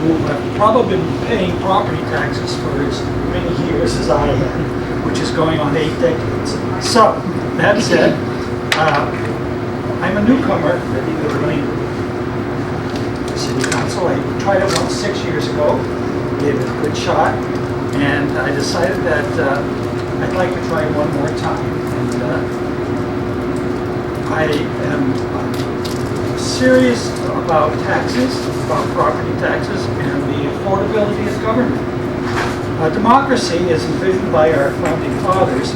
who have probably been paying property taxes for as many years as I have, which is going on 8 decades. So, that said, I'm a newcomer to the City Council. I tried it once 6 years ago, gave it a good shot, and I decided that I'd like to try one more time. And I am serious about taxes, about property taxes, and the affordability of government. Democracy, as envisioned by our founding fathers,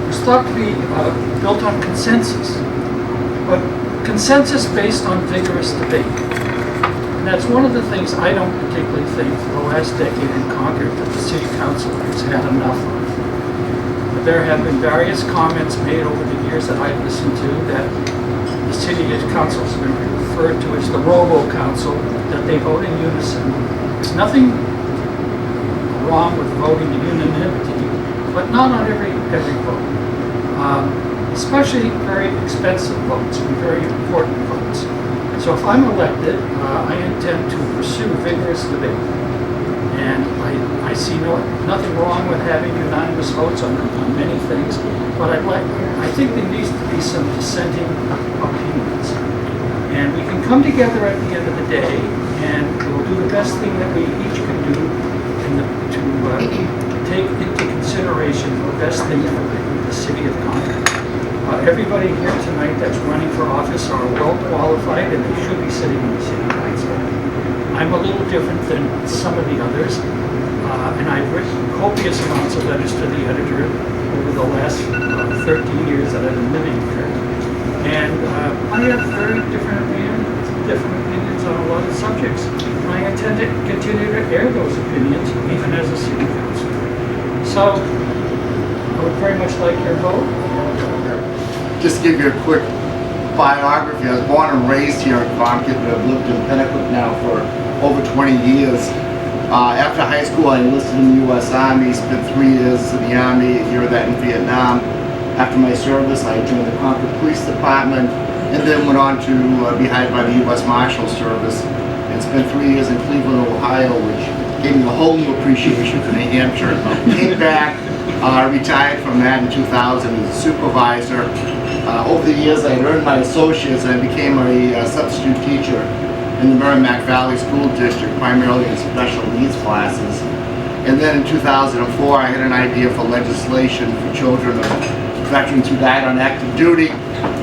was thought to be built on consensus, but consensus based on vigorous debate. And that's one of the things I don't particularly think for the last decade in Concord that the City Council has had enough of. There have been various comments made over the years that I've listened to that the City Council has been referred to as the robo-council, that they vote in unison. There's nothing wrong with voting in unanimity, but not on every vote. Especially very expensive votes and very important votes. So if I'm elected, I intend to pursue vigorous debate. And I see nothing wrong with having unanimous votes on many things, but I think there needs to be some dissenting opinions. And we can come together at the end of the day, and we'll do the best thing that we each can do to take into consideration the best thing for the city of Concord. Everybody here tonight that's running for office are well qualified, and they should be sitting in the city council. I'm a little different than some of the others, and I've written copious amounts of letters to the editor over the last 13 years that I've been living here. And I have very different opinions on a lot of subjects. And I intend to continue to air those opinions even as a city councilor. So I would very much like your vote. Just to give you a quick biography, I was born and raised here in Concord, but I've lived in Concord now for over 20 years. After high school, I enlisted in the U.S. Army, spent 3 years in the Army, a year of that in Vietnam. After my service, I joined the Concord Police Department, and then went on to be hired by the U.S. Marshal Service, and spent 3 years in Cleveland, Ohio, which gave me a whole new appreciation for New Hampshire. Came back, retired from that in 2000 as a supervisor. Over the years, I earned my associates, and I became a substitute teacher in the Merrimack Valley School District, primarily in special needs classes. And then in 2004, I had an idea for legislation for children of veterans who died on active duty.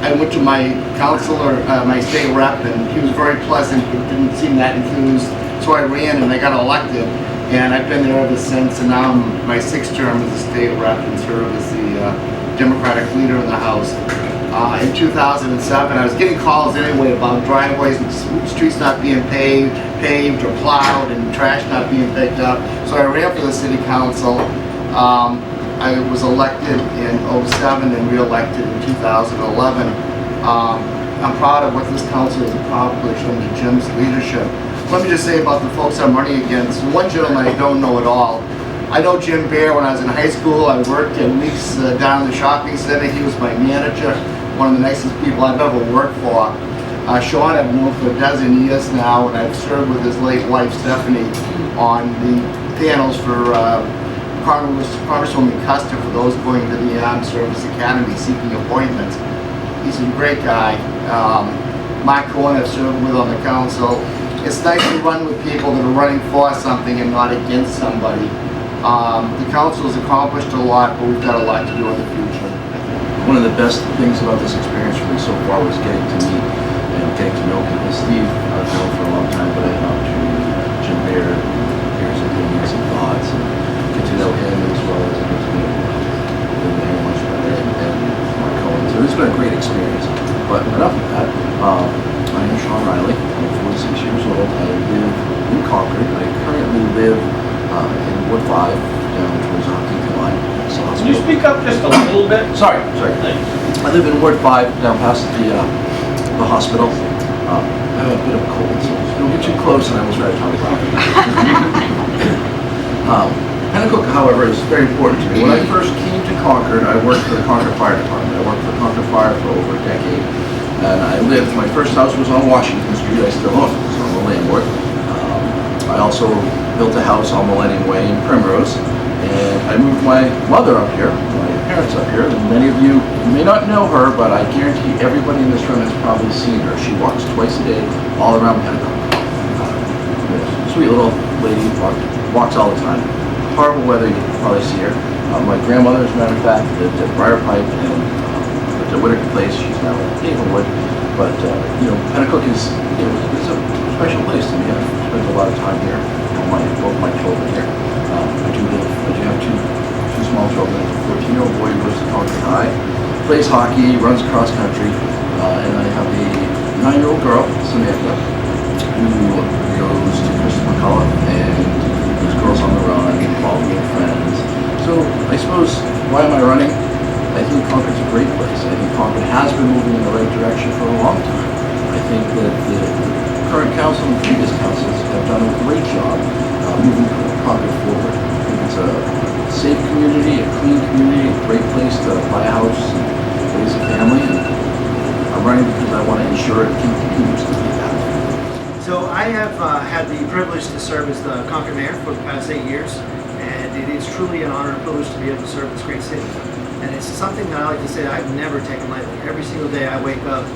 I went to my counselor, my state rep, and he was very pleasant, but didn't seem that enthused. So I ran and I got elected, and I've been there ever since, and now I'm my 6th term as a state rep and serve as the Democratic leader in the House. In 2007, I was getting calls anyway about driveways and streets not being paved or plowed, and trash not being picked up. So I ran for the city council. I was elected in 2007 and re-elected in 2011. I'm proud of what this council has accomplished under Jim's leadership. Let me just say about the folks I'm running against. One gentleman I don't know at all. I know Jim Bear when I was in high school. I worked at weeks down in the shopping center. He was my manager, one of the nicest people I've ever worked for. Sean I've known for a dozen years now, and I've served with his late wife Stephanie on the panels for Congresswoman Custer for those going to the Armed Service Academy seeking appointments. He's a great guy. Mark Cohen I've served with on the council. It's nice to run with people that are running for something and not against somebody. The council has accomplished a lot, but we've got a lot to do in the future. One of the best things about this experience for me so far was getting to meet and getting to know people. Steve, I've known for a long time, but I had an opportunity to meet Jim Bear, hear his opinions and thoughts, and get to know him as well as get to know the mayor much better, and Mark Cohen. So it's been a great experience. But enough of that. I am Sean Riley. I'm 46 years old. I live in Concord. I currently live in Ward 5, down towards the Huntington line. Can you speak up just a little bit? Sorry. I live in Ward 5, down past the hospital. I have a bit of a cold, so don't get too close, and I almost tried to talk about it. Pennacook, however, is very important to me. When I first came to Concord, I worked for the Concord Fire Department. I worked for Concord Fire for over a decade. And I lived, my first house was on Washington Street, I still own it, so I'm a landlord. I also built a house on Millennium Way in Primrose, and I moved my mother up here, my parents up here, and many of you may not know her, but I guarantee everybody in this room has probably seen her. She walks twice a day all around Concord. Sweet little lady, walks all the time. Horrible weather, you can probably see her. My grandmother, as a matter of fact, lived at Briar Pipe and lived at Whitaker Place. She's now in Havenwood. But, Pennacook is a special place to me. I've spent a lot of time here. Both my children here. I do have two small children. A 14-year-old boy who goes to Concord High, plays hockey, runs cross country, and I have a 9-year-old girl, Samantha, who goes to Christopher McCullough and there's Girls on the Run, Ball Game Friends. So I suppose, why am I running? I think Concord's a great place. I think Concord has been moving in the right direction for a long time. I think that the current council and previous councils have done a great job moving Concord forward. I think it's a safe community, a clean community, a great place to buy a house and raise a family. And I'm running because I want to ensure it continues to be that. So I have had the privilege to serve as the Concord mayor for the past 8 years, and it is truly an honor and privilege to be able to serve this great city. And it's something that I like to say that I've never taken lightly. Every single day I wake up,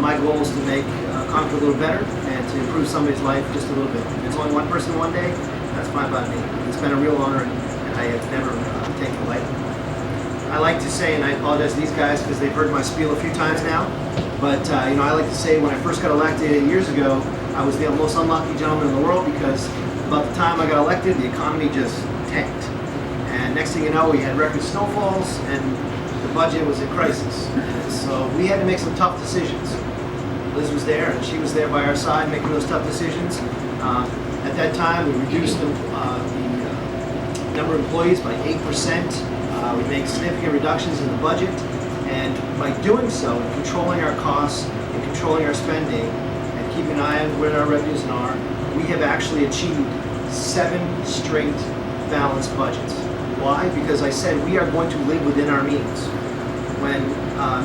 my goal is to make Concord a little better and to improve somebody's life just a little bit. If it's only one person one day, that's fine by me. It's been a real honor, and I have never taken it lightly. I like to say, and I apologize to these guys because they've heard my spiel a few times now, but I like to say when I first got elected 8 years ago, I was the most unlucky gentleman in the world because about the time I got elected, the economy just tanked. And next thing you know, we had record snowfalls and the budget was in crisis. And so we had to make some tough decisions. Liz was there and she was there by our side making those tough decisions. At that time, we reduced the number of employees by 8%. We made significant reductions in the budget. And by doing so, and controlling our costs and controlling our spending, keeping an eye on where our revenues are, we have actually achieved 7 straight balanced budgets. Why? Because I said we are going to live within our means. When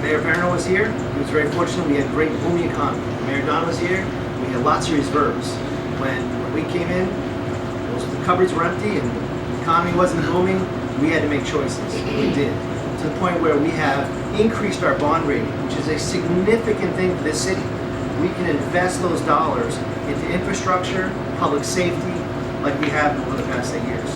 Mayor Perno was here, he was very fortunate. We had a great booming economy. When Mayor Don was here, we had lots of reserves. When we came in, the cupboards were empty and the economy wasn't booming, we had to make choices. We did. To the point where we have increased our bond rating, which is a significant thing for this city. We can invest those dollars into infrastructure, public safety, like we have over the past 8 years.